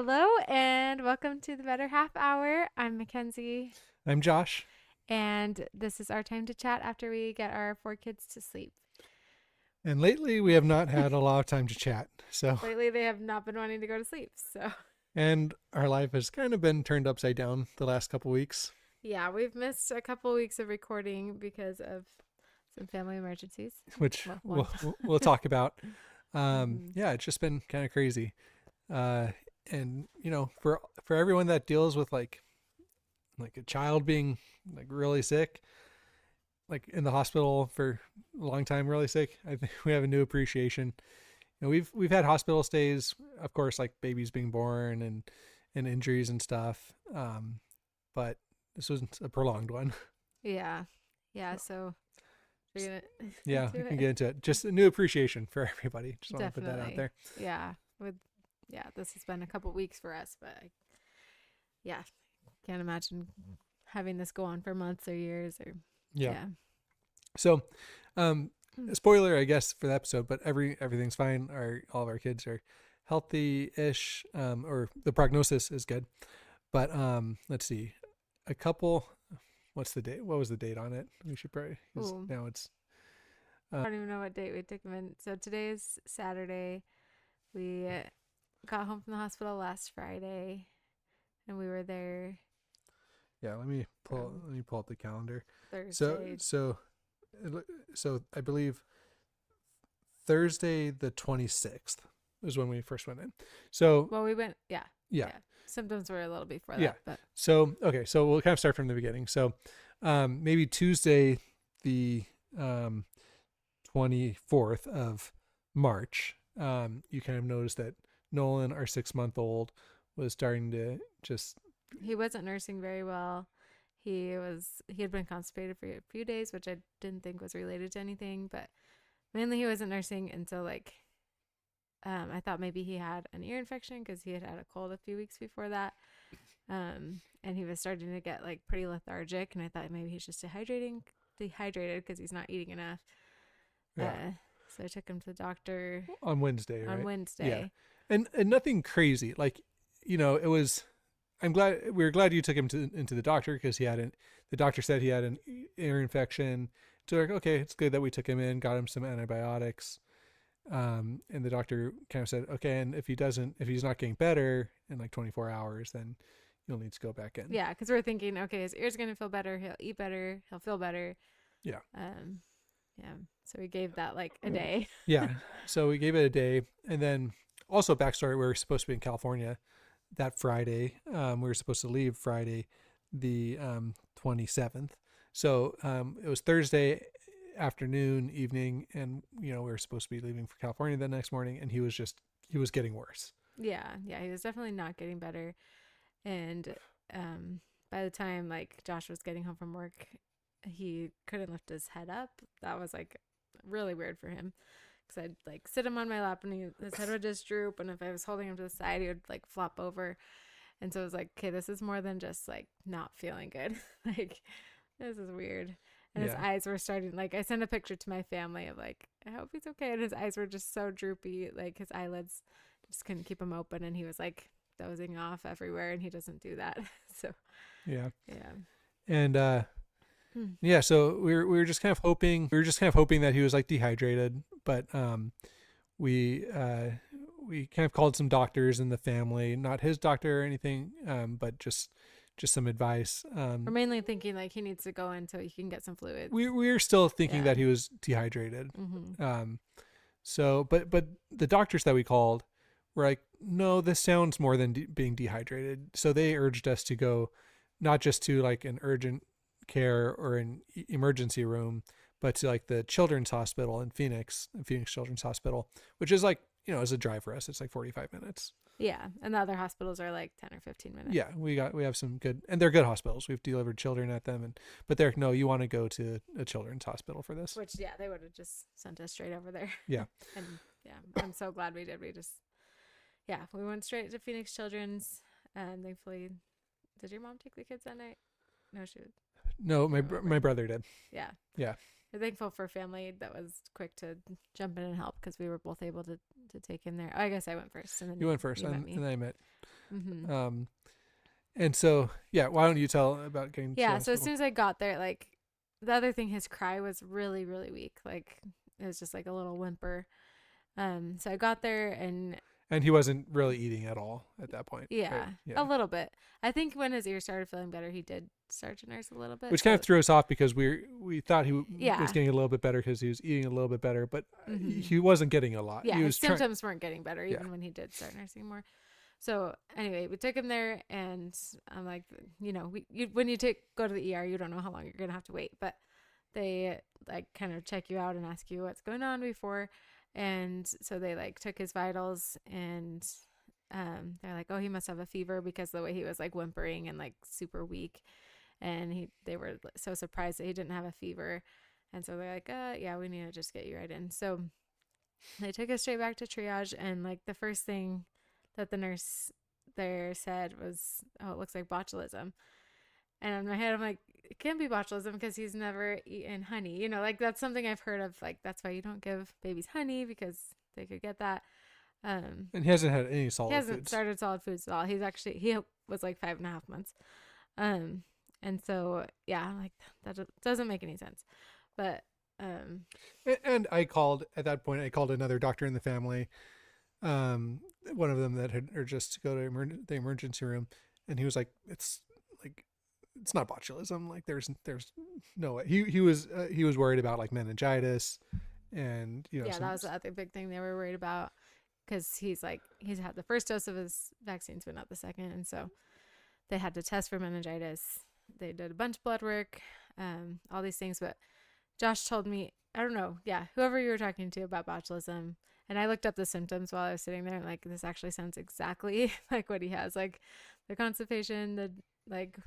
Hello and welcome to the Better Half Hour. I'm Mackenzie, I'm Josh. and this is our time to chat after we get our four kids to sleep. And lately we have not had a lot of time to chat. So, Lately, they have not been wanting to go to sleep. So, and our life has kind of been turned upside down the last couple weeks, yeah, we've missed a couple weeks of recording because of some family emergencies. which Well, one. we'll talk about. Mhm. Yeah, it's just been kind of crazy. Uh, and for everyone that deals with like a child being like really sick, like in the hospital for a long time, really sick, I think we have a new appreciation. We've had hospital stays, of course, like babies being born and injuries and stuff. But this was a prolonged one. Yeah. Yeah. So, we're going to get Yeah, into we can it. get into it. Just a new appreciation for everybody. Just want to put that out Definitely. there. Yeah. Yeah, this has been a couple weeks for us, but yeah, can't imagine having this go on for months or years or, Yeah. yeah. So, um, Mm. spoiler, I guess, for the episode, but everything's fine. All of our kids are healthy-ish, or the prognosis is good. But let's see, a couple. What's the date? What was the date on it? We should probably because Ooh. now it's. I don't even know what date we took him in. So today is Saturday. We got home from the hospital last Friday, and we were there Yeah, let me from pull up the calendar. So Thursday. so so I believe Thursday the 26th is when we first went in. So Well, we went, yeah, yeah, yeah. Symptoms were a little before yeah. that, but So okay, so we'll kind of start from the beginning. So maybe Tuesday the 24th of March, you kind of noticed that Nolan, our 6-month-old, was starting to just he wasn't nursing very well. He had been constipated for a few days, which I didn't think was related to anything, but mainly he wasn't nursing until like I thought maybe he had an ear infection because he had had a cold a few weeks before that. And he was starting to get like pretty lethargic, and I thought maybe he's just dehydrated because he's not eating enough. yeah So I took him to the doctor on Wednesday, on right? Yeah, Wednesday. and nothing crazy. Like it was. We were glad you took him into the doctor because the doctor said he had an ear infection. So like, okay, it's good that we took him in, got him some antibiotics. And the doctor kind of said, okay, and if he's not getting better in like 24 hours, then you'll need to go back in. Yeah, because we're thinking, okay, his ear's gonna feel better. He'll eat better. He'll feel better. Yeah. Um, yeah. So we gave that like a day. Yeah. So we gave it a day. And then also backstory, we were supposed to be in California that Friday. We were supposed to leave Friday the 27th. So it was Thursday afternoon, evening, and we were supposed to be leaving for California the next morning, and he was getting worse. Yeah, yeah. He was definitely not getting better, and um, by the time like Josh was getting home from work, he couldn't lift his head up. That was like really weird for him because I'd like sit him on my lap and his head would just droop, and if I was holding him to the side, he would like flop over. And so it was like, okay, this is more than just like not feeling good. Like, this is weird. And his Yeah. eyes were starting, like, I sent a picture to my family of like, I hope he's okay. And his eyes were just so droopy. Like, his eyelids just couldn't keep him open. And he was like dozing off everywhere. And he doesn't do that. So, Yeah. yeah. And Hmm. yeah, so we were just kind of hoping that he was like dehydrated, but we we kind of called some doctors in the family, not his doctor or anything, but just some advice. We're mainly thinking like he needs to go in so he can get some fluids. We were still thinking Yeah. that he was dehydrated. Mm-hmm. So but the doctors that we called were like, no, this sounds more than being dehydrated. So they urged us to go not just to like an urgent care or an emergency room, but to like the children's hospital in Phoenix Children's Hospital, which is like, is a drive for us. It's like 45 minutes. Yeah. And the other hospitals are like 10 or 15 minutes. Yeah, we have some good, and they're good hospitals. We've delivered children at them, but they're, no, you want to go to a children's hospital for this. Which, yeah, they would have just sent us straight over there. Yeah. And yeah, I'm so glad we did. Yeah, we went straight to Phoenix Children's. And thankfully, did your mom take the kids that night? No, she was. No, my brother did. Yeah. Yeah. We're thankful for family that was quick to jump in and help because we were both able to take him there. Oh, I guess I went first. And then You went first, met and me. then I met. Mm-hmm. And so, yeah, why don't you tell about getting to the Yeah. So as hospital? soon as I got there, like the other thing, his cry was really, really weak. Like it was just like a little whimper. So I got there and And he wasn't really eating at all at that point, right? yeah, Yeah. a little bit. I think when his ear started feeling better, he did start to nurse a little bit. Which kind of So threw us off because we thought he was yeah. getting a little bit better because he was eating a little bit better, but Mm-hmm. he wasn't getting a lot. Yeah, He his was trying. symptoms weren't getting better Yeah. even when he did start nursing more. So anyway, we took him there, and I'm like, when you go to the ER, you don't know how long you're gonna have to wait, but they like kind of check you out and ask you what's going on before, and so they like took his vitals, and they're like, oh, he must have a fever because the way he was like whimpering and like super weak, and they were so surprised that he didn't have a fever, and so they're like, yeah, we need to just get you right in. So they took us straight back to triage, and like the first thing that the nurse there said was, oh, it looks like botulism. And in my head, I'm like, it can't be botulism because he's never eaten honey. Like that's something I've heard of. Like that's why you don't give babies honey because they could get that. And he hasn't had any He solid hasn't foods. started solid foods at all. He was like 5.5 months. Um, and so yeah, like that doesn't make any sense. But And I called at that point. I called another doctor in the family, one of them that had or just to go to the emergency room, and he was like it's not botulism. Like there's no way. He was worried about like meningitis, and yeah, that was the other big thing they were worried about because he's had the first dose of his vaccines, but not the second, and so they had to test for meningitis. They did a bunch of blood work, all these things. But Josh told me, I don't know, yeah, whoever you were talking to about botulism, and I looked up the symptoms while I was sitting there, and like this actually sounds exactly like what he has, like the constipation, the like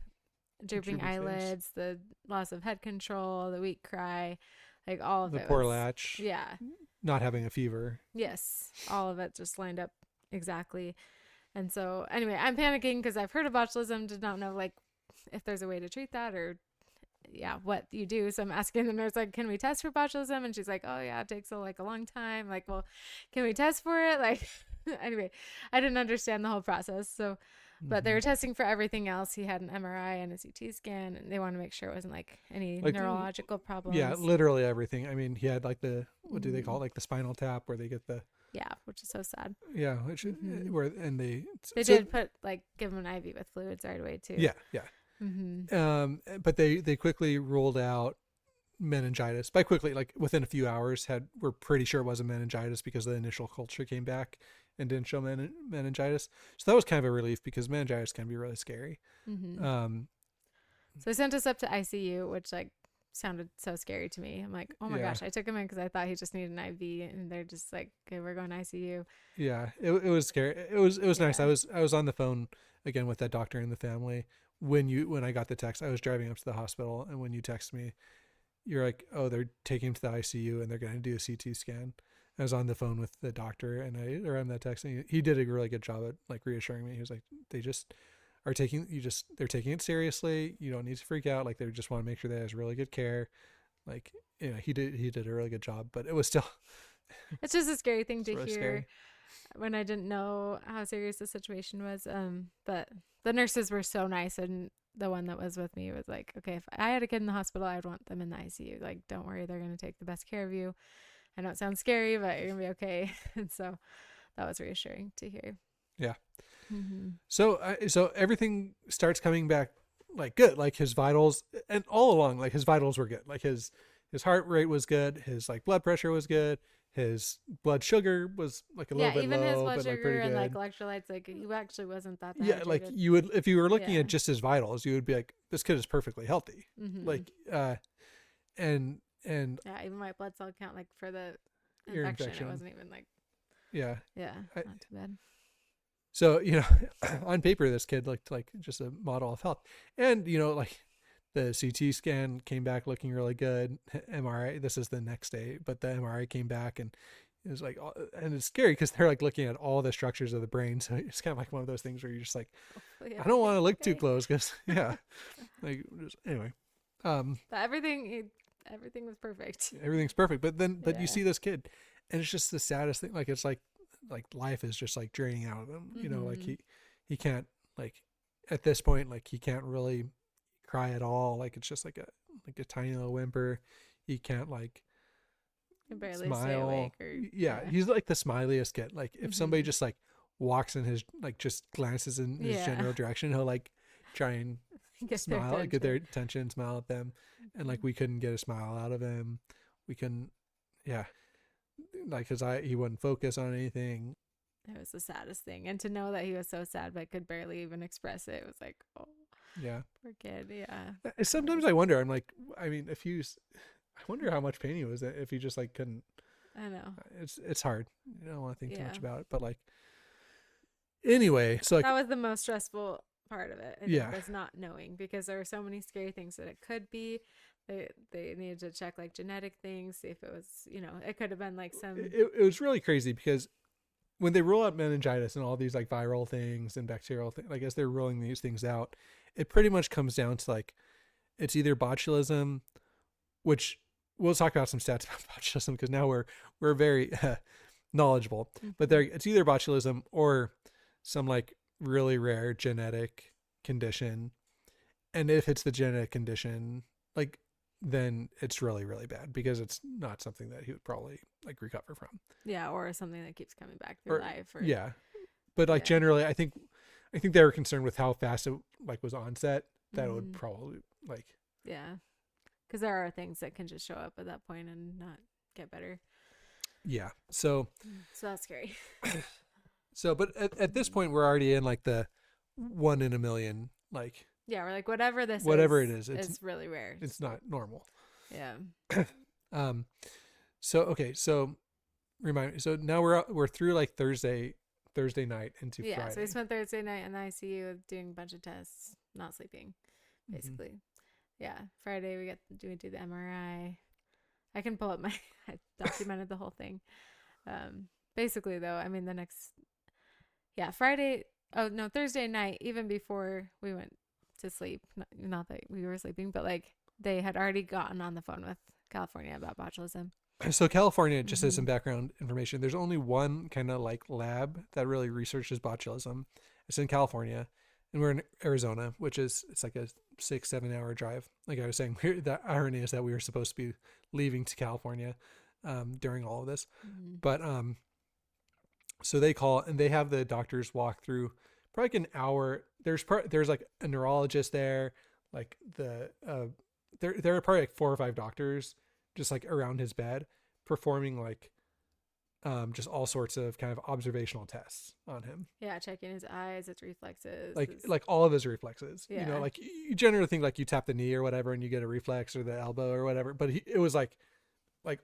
drooping droopy face, eyelids, the loss of head control, the weak cry, like all of the it poor was, latch, yeah, not having a fever. yes, all of it just lined up exactly. And so anyway, I'm panicking because I've heard of botulism, did not know like if there's a way to treat that or yeah, what you do. So I'm asking the nurse, like, can we test for botulism? And she's like, oh yeah, it takes a long time. Like, well, can we test for it? Like, anyway, I didn't understand the whole process. So, but they were testing for everything else. He had an MRI and a CT scan, and they wanted to make sure it wasn't like any Like neurological yeah, problems. literally everything. I mean, he had like what do they call it? Like the spinal tap where they get the Yeah, which is so sad. yeah, which where and they did put give him an IV with fluids right away too. yeah. But they quickly ruled out meningitis. By quickly, like within a few hours, we're pretty sure it wasn't meningitis because the initial culture came back and didn't show meningitis. So that was kind of a relief because meningitis can be really scary. So they sent us up to ICU, which like sounded so scary to me. I'm like, oh my gosh, I took him in because I thought he just needed an IV, and they're just like, okay, we're going ICU. Yeah, it was scary. It was nice. I was on the phone again with that doctor in the family when I got the text. I was driving up to the hospital, and when you text me, you're like, oh, they're taking him to the ICU and they're going to do a CT scan. I was on the phone with the doctor, and I ran that text, and he did a really good job at like reassuring me. He was like, they just are they're taking it seriously. You don't need to freak out. Like they just want to make sure they has really good care. Like he did a really good job, but it was still it's just a scary thing to really hear scary. when I didn't know how serious the situation was. But the nurses were so nice, and the one that was with me was like, okay, if I had a kid in the hospital, I'd want them in the ICU. Like, don't worry, they're going to take the best care of you. I know it sounds scary, but you're going to be okay. And so that was reassuring to hear. Yeah. Mm-hmm. So everything starts coming back like good, like his vitals, and all along, like his vitals were good. Like his heart rate was good. His like blood pressure was good. His blood sugar was like a little bit even low, his blood but like sugar pretty and good. like electrolytes, like he actually wasn't that Yeah, dehydrated. like you would if you were looking Yeah. at just his vitals, you would be like, this kid is perfectly healthy. Mm-hmm. Like and yeah, even my blood cell count, like for the your infection, it wasn't even like yeah. not too bad. So, on paper, this kid looked like just a model of health. And, like the CT scan came back looking really good. MRI, this is the next day, but the MRI came back and it was like, and it's scary because they're like looking at all the structures of the brain. So it's kind of like one of those things where you're just like, I don't want to look too close because, yeah. Anyway. But everything was perfect. Everything's perfect. But you see this kid and it's just the saddest thing. Like, it's like life is just like draining out of him. Like he he can't, like, at this point, like, he can't really cry at all. Like, it's just like a tiny little whimper. He can't, like, Can barely stay smile. awake or Yeah, he's like the smiliest kid. Like, if somebody Mhm. just like walks in his, like, just glances in his Yeah. general direction, he'll like try and Get their smile, get their attention. attention, smile at them. And like, Mhm. we couldn't get a smile out of him. We couldn't, yeah, like, cause he wouldn't focus on anything. It was the saddest thing. And to know that he was so sad but could barely even express it, it was like, oh, Yeah. poor kid. Yeah. That Sometimes was, I wonder, I'm like, I mean, I wonder how much pain he was in if he just like couldn't. I know. It's hard. You don't want to think too Yeah. much about it, but like, anyway, so like, That was the most stressful part of it, I think, yeah, was not knowing, because there were so many scary things that it could be. They needed to check like genetic things, see if it was, it could have been like some. it was really crazy because when they roll out meningitis and all these like viral things and bacterial things, like, as they're rolling these things out, it pretty much comes down to like, it's either botulism, which we'll talk about some stats about botulism because now we're very knowledgeable, but Mhm. there, it's either botulism or some like really rare genetic condition. And if it's the genetic condition, like, then it's really, really bad because it's not something that he would probably like recover from. Yeah, or something that keeps coming back through Or life, or yeah, but like, yeah. generally, I think they were concerned with how fast it like was onset, that it would Hmm. probably like, Yeah, because there are things that can just show up at that point and not get better. yeah. So So that's scary. but at this point we're already in like the 1 in a million, like, Yeah, we're like, whatever this whatever it is really rare. it's not normal. Yeah. um so okay, so remind me, so now we're through like Thursday night into Yeah. So we Friday. spent Thursday night in the ICU doing a bunch of tests, not sleeping, Hmm. basically. Yeah. Friday we do the MRI. I can pull up my I documented the whole thing. Basically though, I mean Friday, oh no, Thursday night, even before we went to sleep, not that we were sleeping, but like they had already gotten on the phone with California about botulism. So California, just as Mm-hmm. some background information, there's only one kind of like lab that really researches botulism. It's in California, and we're in Arizona, which is, it's like a 6-7 hour drive. Like I was saying, the irony is that we were supposed to be leaving to California during all of this, Mm-hmm. but so they call and they have the doctors walk through probably like an hour. There's like a neurologist there, like there are probably like 4 or 5 doctors just like around his bed performing like just all sorts of kind of observational tests on him, Yeah, checking his eyes, his reflexes, like all of his reflexes. yeah, Like, you generally think like you tap the knee or whatever and you get a reflex, or the elbow or whatever, but it was like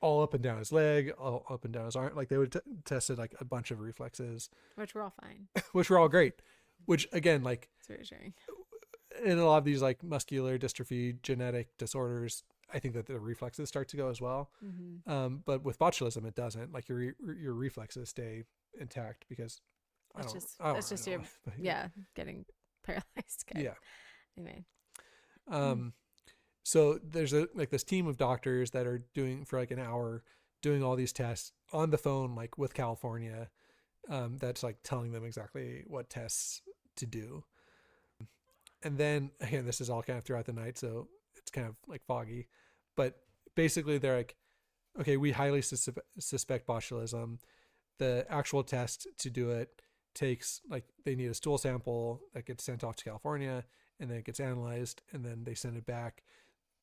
all up and down his leg, all up and down his arm. Like, they would tested like a bunch of reflexes, which we're all fine. which were all great. Which again, like, It's reassuring. in a lot of these like muscular dystrophy genetic disorders, I think that the reflexes start to go as well. Mm-hmm. But with botulism, it doesn't. Like, your reflexes stay intact because I don't It's really just know. your But getting paralyzed. Kind yeah. Anyway. Um, so there's like this team of doctors that are doing for like an hour, doing all these tests on the phone, like with California, that's like telling them exactly what tests to do. And then again, this is all kind of throughout the night, so it's kind of like foggy, but basically they're like, okay, we highly suspect botulism. The actual test to do it takes, like, they need a stool sample that gets sent off to California, and then it gets analyzed, and then they send it back.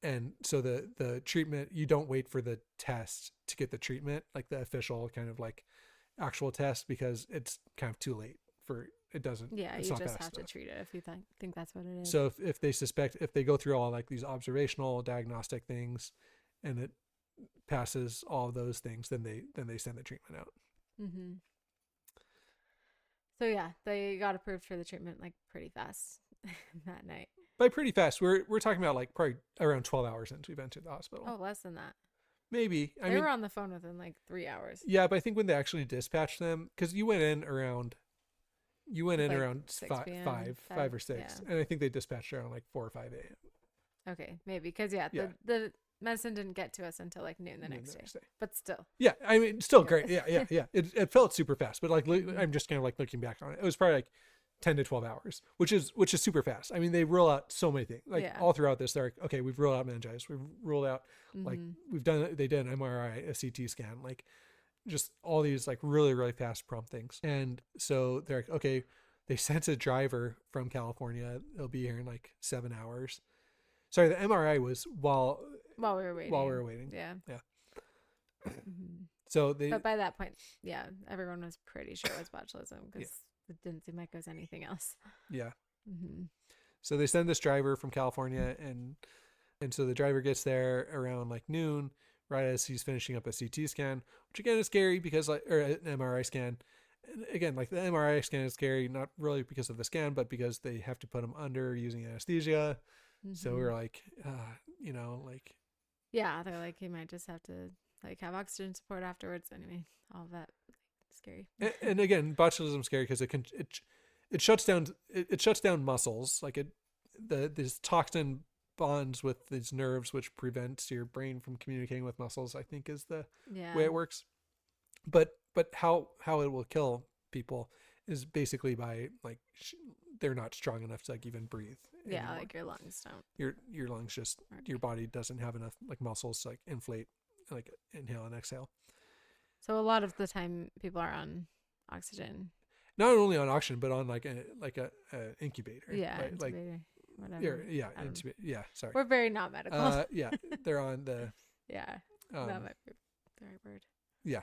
And so the treatment, you don't wait for the test to get the treatment, like the official kind of like actual test, because it's kind of too late for it. Doesn't, Yeah, it's you not just fast have to enough. treat it if you think that's what it is. So if they suspect, if they go through all like these observational diagnostic things and it passes all of those things, then they send the treatment out. Mm-hmm. So yeah, they got approved for the treatment like pretty fast that night. By pretty fast, we're talking about like probably around 12 hours since we've been to the hospital. Oh, less than that. Maybe. I They mean, were on the phone within like 3 hours. yeah, but I think when they actually dispatched them, because you went in Like around 6 p.m. five or six, Yeah. and I think they dispatched around like 4 or 5 a.m. Okay, maybe because yeah, Yeah. the medicine didn't get to us until like noon the And then next the day. next day. But still, Yeah, I mean, still Yeah. great. Yeah. It felt super fast, but like, Mhm. I'm just kind of like looking back on it. It was probably like 10 to 12 hours, which is super fast. I mean, they roll out so many things, like Yeah. all throughout this. They're like, okay, we've rolled out meningitis. We've rolled out, like, they did an MRI, a CT scan, like just all these like really, really fast prompt things. And so they're like, okay, they sent a driver from California. They'll be here in like 7 hours. Sorry, the MRI was while we were waiting. Yeah. Yeah. Mm-hmm. So they, but by that point, yeah, everyone was pretty sure it was botulism because it didn't seem like it was anything else. Yeah. Mm-hmm. So they send this driver from California, and so the driver gets there around like noon, right as he's finishing up a CT scan, which again is scary because like, or an MRI scan. And again, like the MRI scan is scary, not really because of the scan, but because they have to put him under using anesthesia. So we're like, you know, like, yeah, they're like, he might just have to like have oxygen support afterwards. Anyway, all of that scary. And again, botulism is scary because it shuts down muscles, like this toxin bonds with these nerves, which prevents your brain from communicating with muscles, I think is the way it works. But how it will kill people is basically by like they're not strong enough to like even breathe. Yeah, anymore. like your lungs don't. Your lungs just your body doesn't have enough like muscles to like inflate, like inhale and exhale. So a lot of the time people are on oxygen. Not only on oxygen, but on like a incubator. Yeah, right? incubator, like whatever. Incubator. Yeah, sorry. We're very not medical. Yeah, they're on the. Yeah, that might be the right word. Yeah,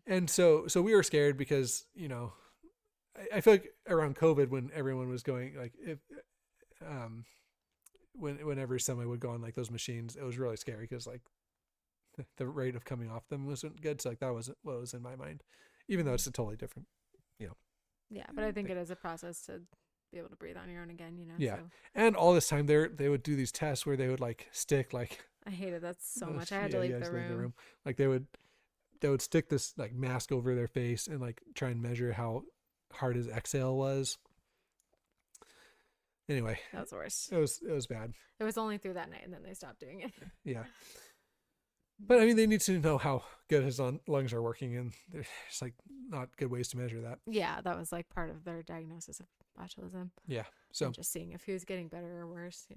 and so we were scared because I feel like around COVID when everyone was going like if whenever somebody would go on like those machines, it was really scary because like the rate of coming off them wasn't good. So like that wasn't what was in my mind, even though it's a totally different, Yeah, but I think it is a process to be able to breathe on your own again, Yeah, so. and all this time they would do these tests where they would like stick like. I hated that so much. I had to leave the room. Like they would stick this like mask over their face and like try and measure how hard his exhale was. Anyway, that was worse. It was bad. It was only through that night, and then they stopped doing it. Yeah, but I mean, they need to know how good his lungs are working, and there's like not good ways to measure that. Yeah, that was like part of their diagnosis of botulism. Yeah, so and just seeing if he was getting better or worse,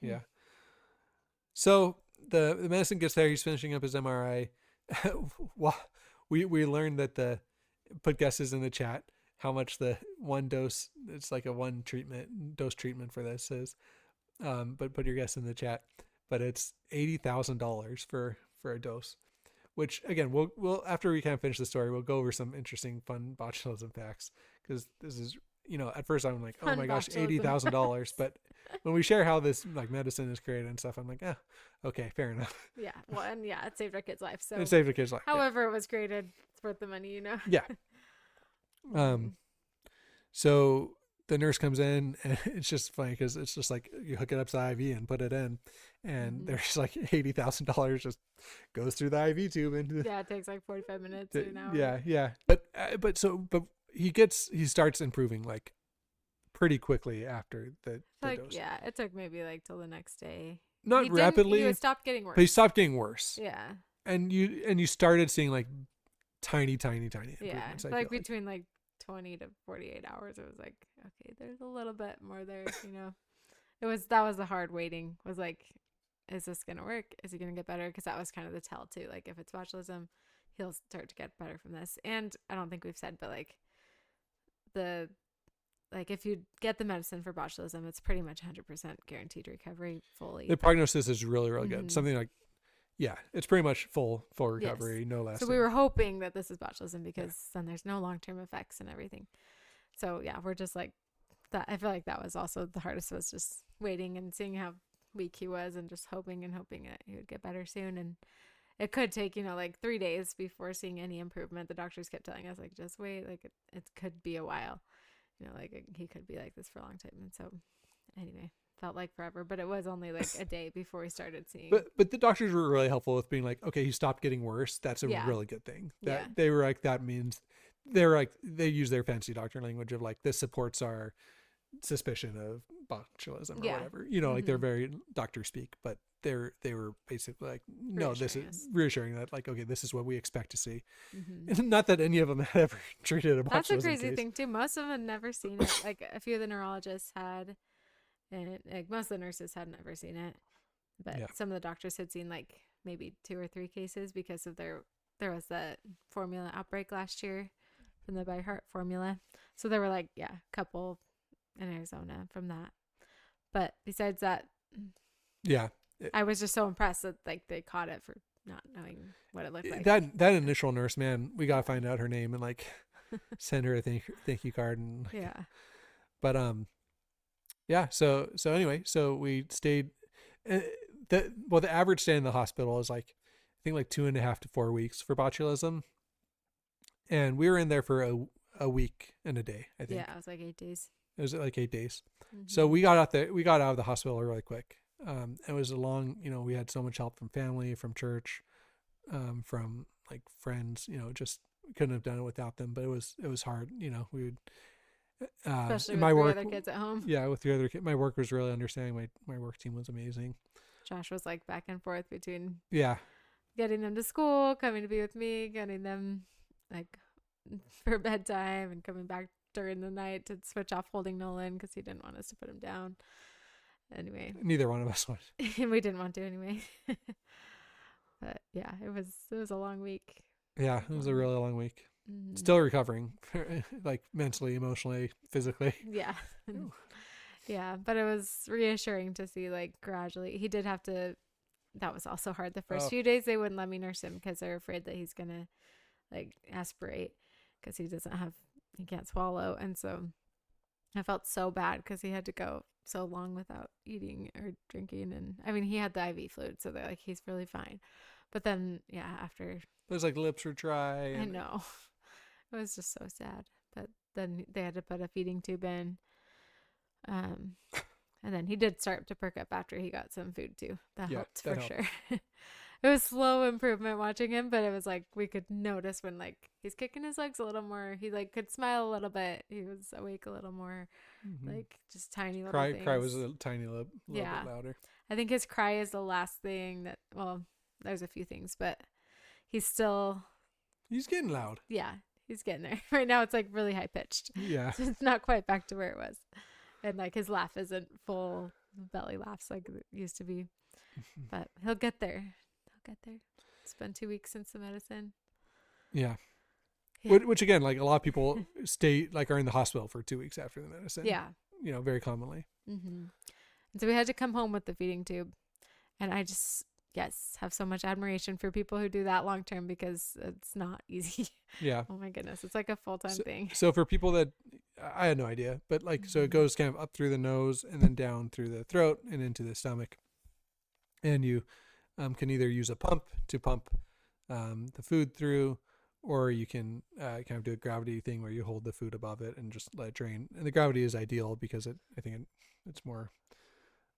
Yeah. So the medicine gets there. He's finishing up his MRI. we learned that put guesses in the chat how much the one dose, it's like a one dose treatment for this is, but put your guess in the chat. But it's $80,000 for a dose, which again we'll after we kind of finish the story, we'll go over some interesting fun botulism facts because this is at first I'm like, oh my gosh, $80,000, but when we share how this like medicine is created and stuff, I'm like, okay, fair enough. Yeah, well, and it saved our kid's life. So it saved a kid's life. However, it was created, it's worth the money, Yeah. So the nurse comes in, and it's just funny because it's just like you hook it up to the IV and put it in, and there's like $80,000 just goes through the IV tube into. Yeah, it takes like 45 minutes or an hour. Yeah. But he starts improving like pretty quickly after the dose. Yeah, it took maybe like till the next day. Not rapidly. He stopped getting worse. But he stopped getting worse. Yeah. And you started seeing like tiny improvements. Yeah, like between like 20 to 48 hours, it was like, okay, there's a little bit more there, that was the hard waiting, was like, is this gonna work? Is he gonna get better? Because that was kind of the tell too, like if it's botulism, he'll start to get better from this. And I don't think we've said, but like if you get the medicine for botulism, it's pretty much 100% guaranteed recovery fully. The prognosis is really, really good. Something like, it's pretty much full recovery, no less. So we were hoping that this is botulism because then there's no long-term effects and everything. So yeah, we're just like that. I feel like that was also the hardest, was just waiting and seeing how weak he was and just hoping that he would get better soon. And it could take, like 3 days before seeing any improvement. The doctors kept telling us like, just wait, like it could be a while, like he could be like this for a long time. And so anyway, felt like forever, but it was only like a day before we started seeing. But the doctors were really helpful with being like, okay, he stopped getting worse. That's a really good thing. They were like, that means they use their fancy doctor language of like, this supports our suspicion of botulism or Yeah. whatever, like they're very doctor speak, but they were basically like, no, this Reassuring is us. reassuring that like, okay, this is what we expect to see. Mm-hmm. And not that any of them had ever treated a That's a botulism crazy case. thing too. Most of them had never seen it. Like a few of the neurologists had, and like most of the nurses had never seen it. But Yeah. some of the doctors had seen like maybe 2 or 3 cases because of there was that formula outbreak last year from the By Heart formula. So there were like, yeah, a couple in Arizona from that. But besides that, Yeah. I was just so impressed that like they caught it for not knowing what it looked like. That initial nurse, man, we gotta find out her name and like send her a thank you card. And like, Yeah. but yeah, so anyway, so we stayed. The average stay in the hospital is like, I think like 2.5 to 4 weeks for botulism, and we were in there for a week and a day. I think Yeah, it was like 8 days. it was like 8 days. Mm-hmm. So we got out of the hospital really quick. It was a long, we had so much help from family, from church, from like friends, just couldn't have done it without them. But it was hard. We would, Especially in with my 3 work, other kids at home. yeah, with the other kid, my work was really understanding. My work team was amazing. Josh was like back and forth between Yeah. getting them to school, coming to be with me, getting them like for bedtime, and coming back during the night to switch off holding Nolan because he didn't want us to put him down. Anyway, Neither one of us would. we didn't want to anyway. But yeah, it was a long week. Yeah, it was a really long week. Mm-hmm. Still recovering, like mentally, emotionally, physically. Yeah. Yeah, but it was reassuring to see like gradually he did have to. That was also hard. The first few days they wouldn't let me nurse him because they're afraid that he's gonna like aspirate because he can't swallow. And so I felt so bad because he had to go so long without eating or drinking. And I mean, he had the IV fluid, so they're like, he's really fine. But then, yeah, after. His like lips were dry. I know. It was just so sad. But then they had to put a feeding tube in. And then he did start to perk up after he got some food too. That helped for sure. It was slow improvement watching him, but it was like we could notice when like he's kicking his legs a little more. He like could smile a little bit. He was awake a little more, like just tiny little things. Cry was a tiny little bit louder. I think his cry is the last thing that. Well, there's a few things, but he's getting loud. Yeah, he's getting there. Right now, it's like really high pitched. Yeah, so it's not quite back to where it was, and like his laugh isn't full belly laughs like it used to be, but he'll get there. It's been 2 weeks since the medicine. Yeah. Which again, like a lot of people are in the hospital for 2 weeks after the medicine. Yeah. Very commonly. Mm-hmm. And so we had to come home with the feeding tube, and I just have so much admiration for people who do that long term because it's not easy. Yeah. Oh my goodness, it's like a full-time thing. So for people that I had no idea, but like so it goes kind of up through the nose and then down through the throat and into the stomach, and you can either use a pump to pump the food through, or you can kind of do a gravity thing where you hold the food above it and just let it drain. And the gravity is ideal because I think it's more,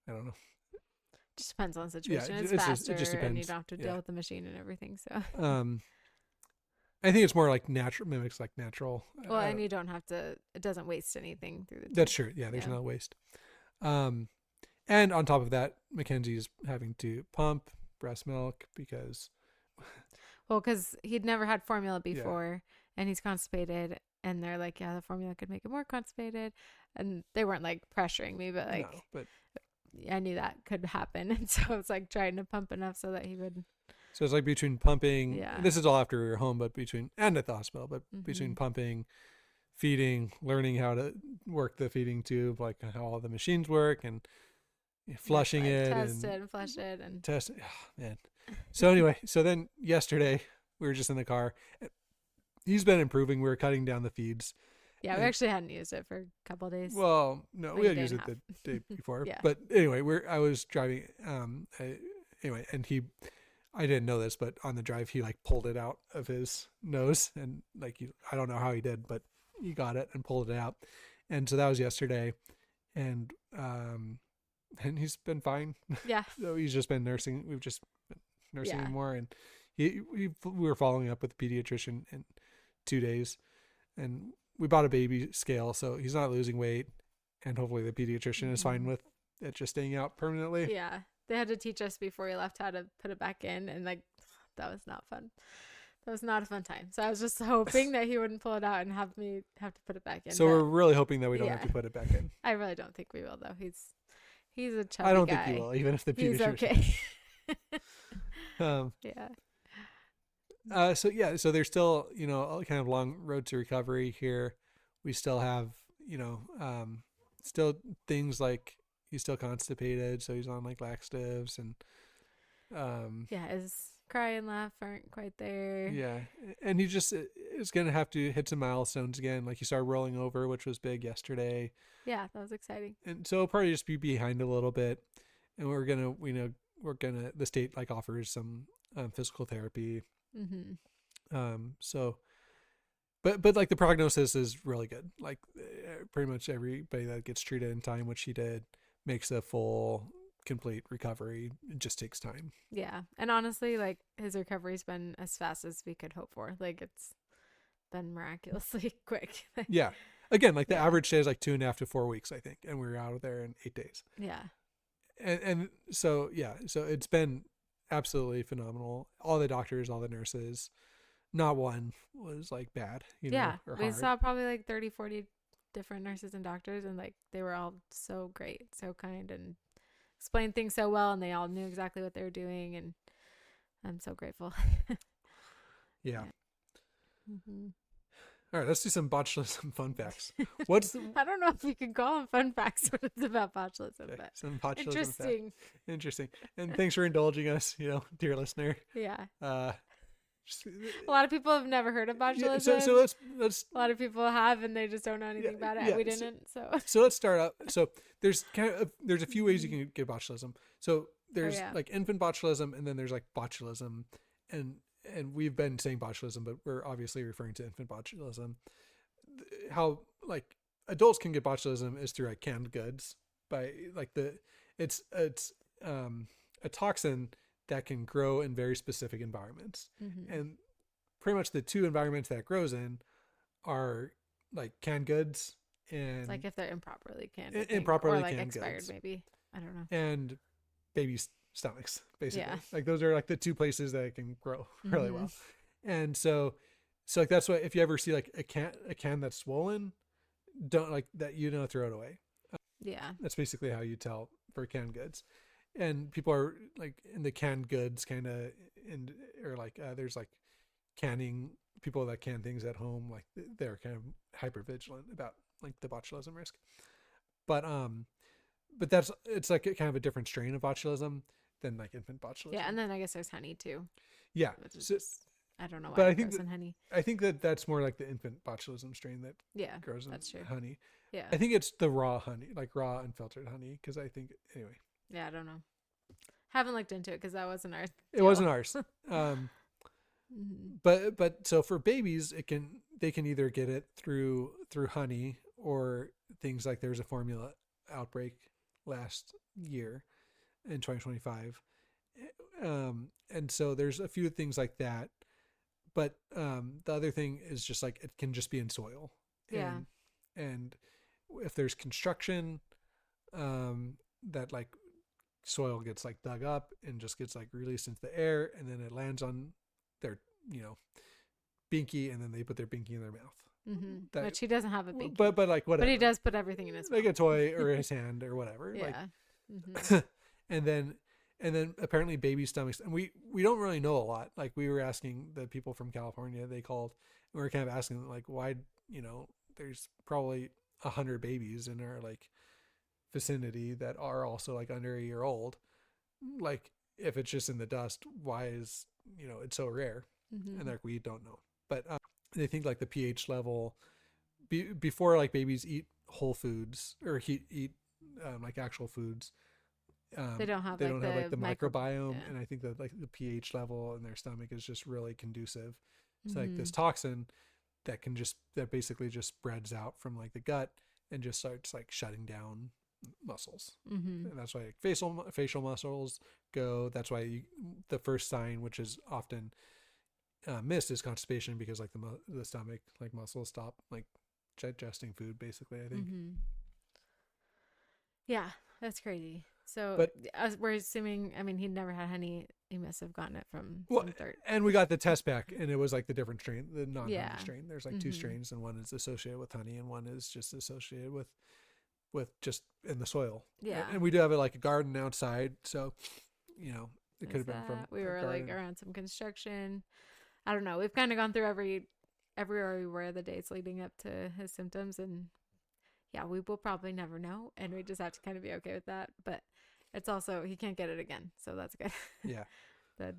I don't know. Just depends on the situation. Yeah, it's faster, and you don't have to deal with the machine and everything. So I think it's more like mimics like natural. Well, and you don't have to. It doesn't waste anything through the tube. That's true. Yeah, there's no waste. And on top of that, Mackenzie's having to pump breast milk because he'd never had formula before, and he's constipated, and they're like, yeah, the formula could make him more constipated, and they weren't like pressuring me, but like, I knew that could happen, and so I was like trying to pump enough so that he would. So it's like between pumping, this is all after we were home, but and at the hospital, but between pumping, feeding, learning how to work the feeding tube, like how all the machines work, and flushing it, test it and flush it and test it. Oh, man. So anyway, so then yesterday we were just in the car. He's been improving. We were cutting down the feeds. Yeah, we actually hadn't used it for a couple of days. Well, no, we had used it the day before. But anyway, I was driving. And I didn't know this, but on the drive he like pulled it out of his nose, and like I don't know how he did, but he got it and pulled it out. And so that was yesterday, and he's been fine. Yeah. So he's just been nursing. We've just been nursing him more, and we were following up with the pediatrician in 2 days, and we bought a baby scale, so he's not losing weight. and hopefully the pediatrician is fine with it just staying out permanently. Yeah. They had to teach us before we left how to put it back in, and like that was not fun. That was not a fun time. So I was just hoping that he wouldn't pull it out and have me have to put it back in. So we're really hoping that we don't have yeah. to put it back in. I really don't think we will though. He's a chubby I don't guy. think he will, even if the He's pediatrician. okay. Yeah. So there's still, a kind of long road to recovery here. We still have, still things like he's still constipated, so he's on like laxatives and yeah, his cry and laugh aren't quite there. Yeah. And he just is going to have to hit some milestones again. Like he started rolling over, which was big yesterday. Yeah, that was exciting. And so it'll probably just be behind a little bit. And the state like offers some physical therapy. So, but like the prognosis is really good. Like pretty much everybody that gets treated in time, which he did, makes a full, complete recovery. It just takes time. Yeah. And honestly, like his recovery's been as fast as we could hope for. Like it's been miraculously quick. Yeah. Again, like the average stay is like 2.5 to 4 weeks, I think. And we were out of there in 8 days. Yeah. And so, yeah, so it's been absolutely phenomenal. All the doctors, all the nurses, not one was like bad, yeah. or we hard. saw probably like 30, 40 different nurses and doctors, and like they were all so great, so kind, and explained things so well, and they all knew exactly what they were doing, and I'm so grateful. Yeah. All right, let's do some botulism fun facts. I don't know if you can call them fun facts when it's about botulism, but some botulism interesting. Facts. Interesting. And thanks for indulging us, dear listener. Yeah. A lot of people have never heard of botulism. Yeah, so let's. A lot of people have, and they just don't know anything about it. We didn't, So let's start out. So there's there's a few ways you can get botulism. So there's like infant botulism, and then there's like botulism, and we've been saying botulism, but we're obviously referring to infant botulism. How like adults can get botulism is through like canned goods by like it's a toxin that can grow in very specific environments. And pretty much the two environments that it grows in are like canned goods and like if they're improperly canned, improperly or like canned expired goods. Maybe, I don't know, and babies' stomachs, basically. Yeah. Like those are like the two places that it can grow really well. And so like that's why if you ever see like a can that's swollen, don't like that, throw it away. Yeah, that's basically how you tell for canned goods. And people are like in the canned goods kind of or like there's like canning people that can things at home, like they're kind of hyper vigilant about like the botulism risk. But it's like kind of a different strain of botulism than like infant botulism. Yeah, and then I guess there's honey too. Yeah, so, I don't know why but it grows in honey. I think that's more like the infant botulism strain that grows in that's true. honey. Yeah, I think it's the raw honey, like raw unfiltered honey, because I think anyway. Yeah, I don't know. Haven't looked into it because that wasn't ours. It wasn't ours. But so for babies, they can either get it through honey or things like there's a formula outbreak last year in 2025. And so there's a few things like that. But the other thing is just like it can just be in soil. And if there's construction, that like soil gets like dug up and just gets like released into the air, and then it lands on their binky, and then they put their binky in their mouth. Which he doesn't have a binky, but like whatever. But he does put everything in his mouth. Like a toy or his hand or whatever. Yeah. And then apparently baby stomachs, and we don't really know a lot. Like we were asking the people from California, they called, and we were kind of asking like why there's probably 100 babies in our like vicinity that are also like under a year old. Like if it's just in the dust, why is it's so rare? And like we don't know. But they think like the pH level before like babies eat whole foods or eat like actual foods, they don't have like the microbiome, and I think that like the pH level in their stomach is just really conducive to like this toxin that basically just spreads out from like the gut and just starts like shutting down muscles. And that's why like facial muscles go. That's why the first sign, which is often missed, is constipation, because like the stomach like muscles stop like digesting food, basically, I think. Yeah, that's crazy. So But we're assuming, I mean, he never had honey. He must have gotten it from well, some dirt. and we got the test back, and it was like the different strain, the non-honey Yeah. strain. There's like two strains, and one is associated with honey, and one is just associated with just in the soil. Yeah. And we do have like a garden outside, so you know it could have been from We a were garden. like around some construction. I don't know. We've kind of gone through everywhere we were the days leading up to his symptoms, and yeah, we will probably never know, and we just have to kind of be okay with that. But it's also he can't get it again, so that's good. Yeah. The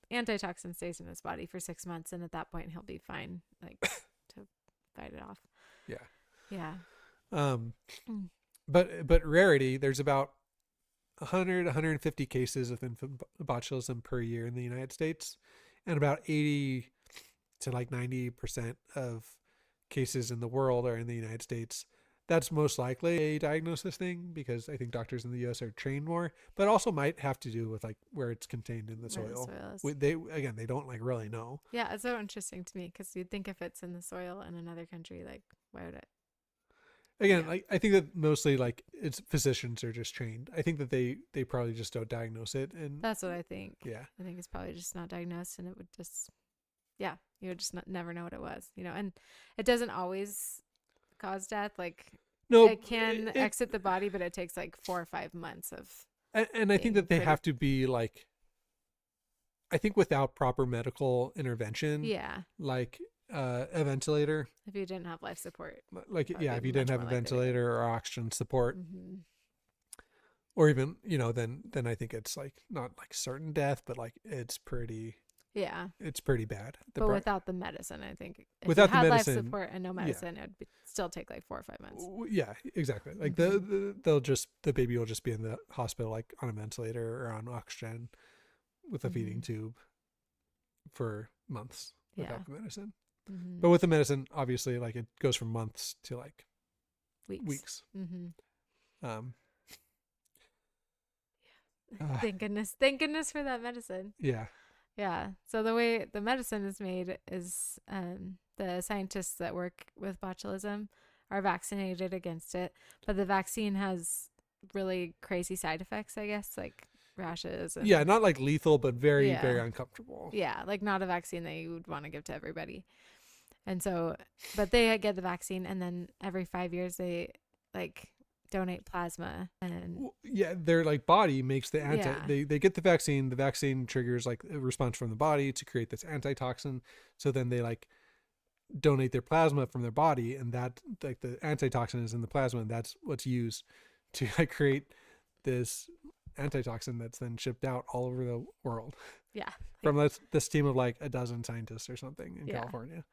antitoxin stays in his body for 6 months, and at that point he'll be fine, like to fight it off. Yeah. Yeah. But rarity, there's about 150 cases of infant botulism per year in the United States, and about 80 to like 90% of cases in the world are in the United States. That's most likely a diagnosis thing because I think doctors in the U.S. are trained more, but also might have to do with like where it's contained in the soil. They don't like really know. Yeah, it's so interesting to me because you'd think if it's in the soil in another country, like why would it? Again, yeah. I think that mostly like it's physicians are just trained. I think that they probably just don't diagnose it, and that's what I think. Yeah, I think it's probably just not diagnosed, and it would just, yeah, you would just never know what it was, and it doesn't always cause death. Like no, it can exit the body, but it takes like 4 or 5 months of. And I think that they have to be like, I think without proper medical intervention. Yeah. Like. A ventilator. If you didn't have life support. Like, yeah, if you didn't have a ventilator or oxygen support, or even, then I think it's like not like certain death, but like it's pretty. Yeah. It's pretty bad. But without the medicine, I think. If without you had the medicine, life support and no medicine, it would still take like 4 or 5 months. Yeah, exactly. Like the baby will just be in the hospital like on a ventilator or on oxygen with a feeding tube for months without the medicine. But with the medicine, obviously, like it goes from months to like weeks. Thank goodness for that medicine. Yeah. So the way the medicine is made is the scientists that work with botulism are vaccinated against it, but the vaccine has really crazy side effects, I guess, like rashes. And, not like lethal, but very, very uncomfortable. Yeah, like not a vaccine that you would want to give to everybody. And so, but they get the vaccine, and then every 5 years they like donate plasma, and their like body makes the they get the vaccine triggers like a response from the body to create this antitoxin. So then they like donate their plasma from their body, and that like the antitoxin is in the plasma, and that's what's used to like create this antitoxin that's then shipped out all over the world. Yeah. From this team of like a dozen scientists or something in California.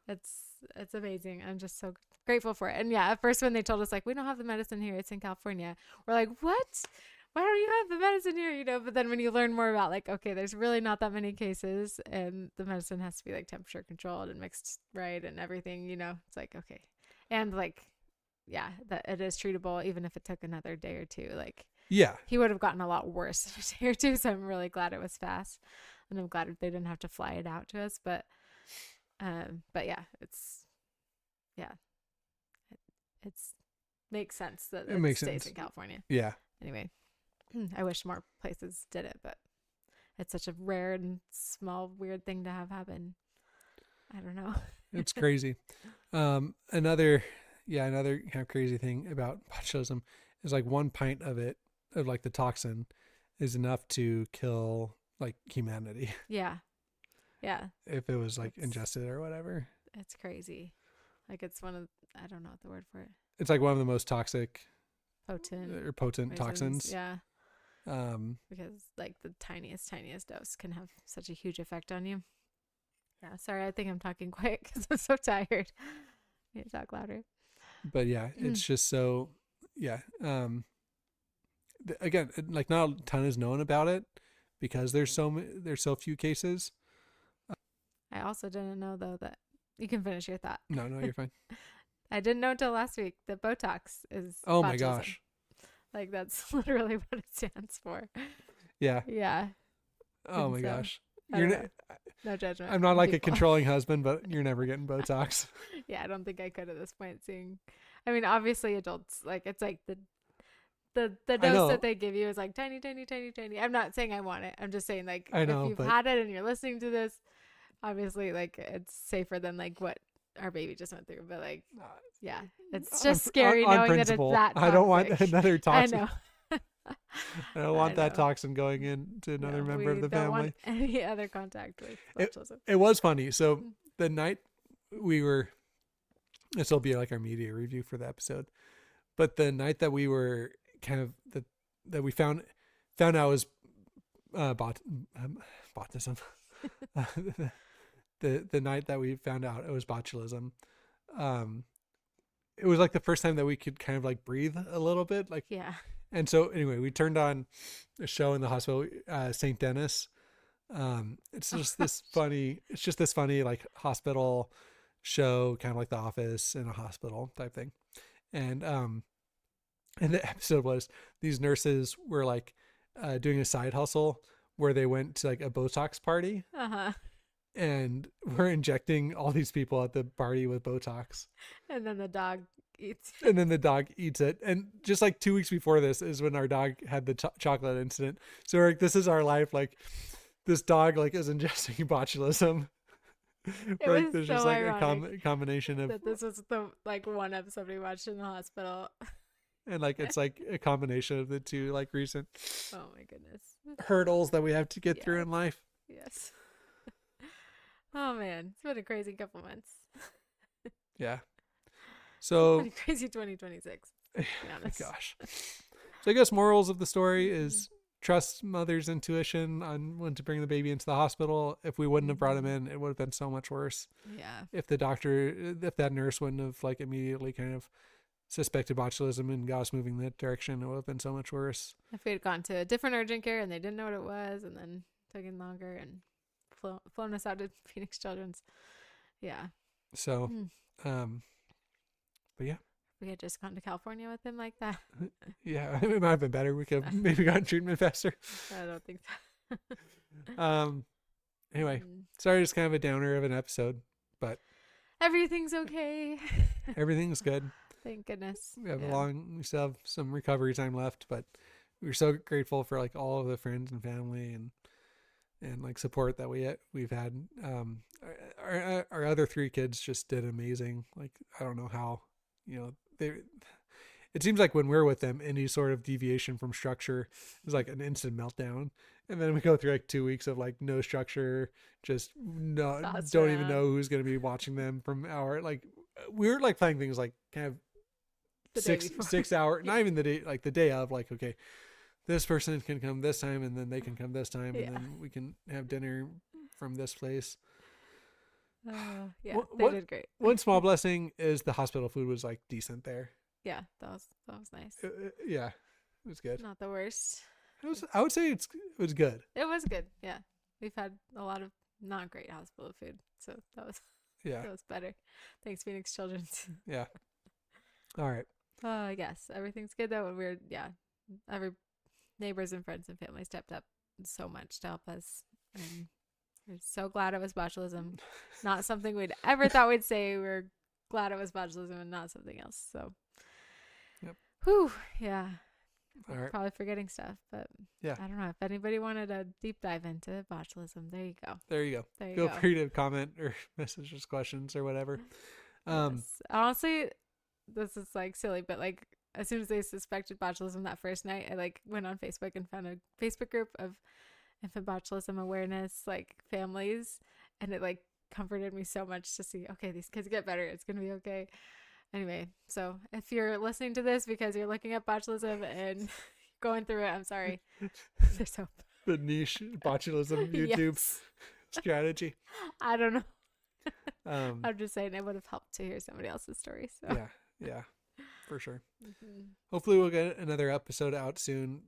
It's amazing. I'm just so grateful for it. And yeah, at first when they told us like we don't have the medicine here, it's in California, we're like, what? Why don't you have the medicine here? But then when you learn more about like, okay, there's really not that many cases, and the medicine has to be like temperature controlled and mixed right and everything, it's like, okay. And like, yeah, that it is treatable even if it took another day or two. Like, yeah, he would have gotten a lot worse in a day or two. So I'm really glad it was fast, and I'm glad they didn't have to fly it out to us. But yeah, it makes sense that it stays in California. Yeah. Anyway, I wish more places did it, but it's such a rare and small weird thing to have happen. I don't know. It's crazy. Another kind of crazy thing about botulism is like 1 pint of like the toxin is enough to kill like humanity. Yeah. If it was like ingested or whatever. It's crazy. Like it's one of, I don't know what the word for it. It's like one of the most toxic, potent toxins. Yeah. Because like the tiniest dose can have such a huge effect on you. Yeah. Sorry, I think I'm talking quiet because I'm so tired. I need to talk louder. But yeah, it's just so, yeah. Again, like not a ton is known about it because there's so few cases. I also didn't know though that you can finish your thought. No, you're fine. I didn't know until last week that Botox is oh botulism. My gosh. Like that's literally what it stands for. Yeah. Yeah. Oh my gosh. No judgment. I'm not like a controlling husband, but you're never getting Botox. Yeah, I don't think I could at this point. I mean, obviously adults, like it's like the I dose know. that they give you is like tiny, tiny, tiny, tiny. I'm not saying I want it. I'm just saying like I if know, you've but had it and you're listening to this, obviously like it's safer than like what our baby just went through. But like, yeah, it's just scary on knowing that it's principle, that I don't want toxic. another I toxin. know. I don't I want that know. toxin going into another No, member of we the don't want family. any other contact with It botulism. it was funny. So Mm. the night we were, this will be like our media review for the episode. But the night that we were kind of that we found out was botulism. The night that we found out it was botulism. Um, it was like the first time that we could kind of like breathe a little bit, like. Yeah. And so anyway, we turned on a show in the hospital, St. Dennis. It's just this funny. It's just this funny like hospital show, kind of like The Office in a hospital type thing. And the episode was these nurses were like doing a side hustle where they went to like a Botox party Uh-huh. and were injecting all these people at the party with Botox. And then the dog eats. And then the dog eats it. And just like 2 weeks before this is when our dog had the chocolate incident. So we're like, this is our life. Like this dog like is ingesting botulism. It Like was there's so just like ironic a combination of, that this was the like one episode we watched in the hospital. and like it's like a combination of the two like recent Oh my goodness. hurdles that we have to get through Yes. in life. Yes. Oh man, it's been a crazy couple months. Yeah. It's So, been a crazy 2026. To be honest. gosh. So I guess morals of the story is trust mother's intuition on when to bring the baby into the hospital. If we wouldn't have brought him in, it would have been so much worse. Yeah. If that nurse wouldn't have like immediately kind of suspected botulism and got us moving that direction, it would have been so much worse. If we had gone to a different urgent care and they didn't know what it was and then taken longer and flown us out to Phoenix Children's. Yeah. So, Hmm. but yeah. We had just gone to California with him like that. Yeah, it might have been better. We could have maybe gotten treatment faster. I don't think so. Anyway, Mm. sorry, just kind of a downer of an episode, but Everything's okay. everything's good. Thank goodness. We have Yeah. we still have some recovery time left, but we're so grateful for like all of the friends and family and like support that we've had. Our other three kids just did amazing. Like I don't know how, it seems like when we're with them, any sort of deviation from structure is like an instant meltdown. And then we go through like 2 weeks of like no structure, just Tossed don't even around. know who's going to be watching them from like we were like playing things like kind of The day before. 6 hour, not even the day, like the day of, like, okay, this person can come this time and then they can come this time Yeah. and then we can have dinner from this place. Yeah, What- they what- did great. One small blessing is the hospital food was like decent there. Yeah, that was nice. Yeah, it was good. Not the worst. I would say it was good. It was good. Yeah, we've had a lot of not great hospital food, so Yeah. that was better. Thanks, Phoenix Children's. Yeah. All right. Yes, everything's good though. Every neighbors and friends and family stepped up so much to help us, and we're so glad it was botulism. Not something we'd ever thought we'd say. We're glad it was botulism and not something else. So, Yep. Whew, yeah. All right. Probably forgetting stuff, but Yeah. I don't know if anybody wanted a deep dive into botulism. There you go. There you go. There you Feel go. free to comment or message us questions or whatever. Yes. Honestly, this is like silly, but like as soon as they suspected botulism that first night, I like went on Facebook and found a Facebook group of infant botulism awareness like families, and it like comforted me so much to see, okay, these kids get better. It's gonna be okay. Anyway, so if you're listening to this because you're looking at botulism and going through it, I'm sorry. There's hope. The niche botulism YouTube Yes. strategy. I don't know. Um, I'm just saying it would have helped to hear somebody else's story. So. yeah, for sure. Mhm. Hopefully we'll get another episode out soon,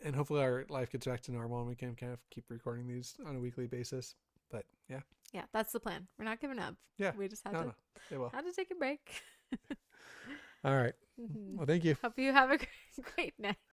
and hopefully our life gets back to normal and we can kind of keep recording these on a weekly basis. But yeah. Yeah, that's the plan. We're not giving up. Yeah. We just had No, they will. had to take a break. All right. Mhm. Well, thank you. Hope you have a great night.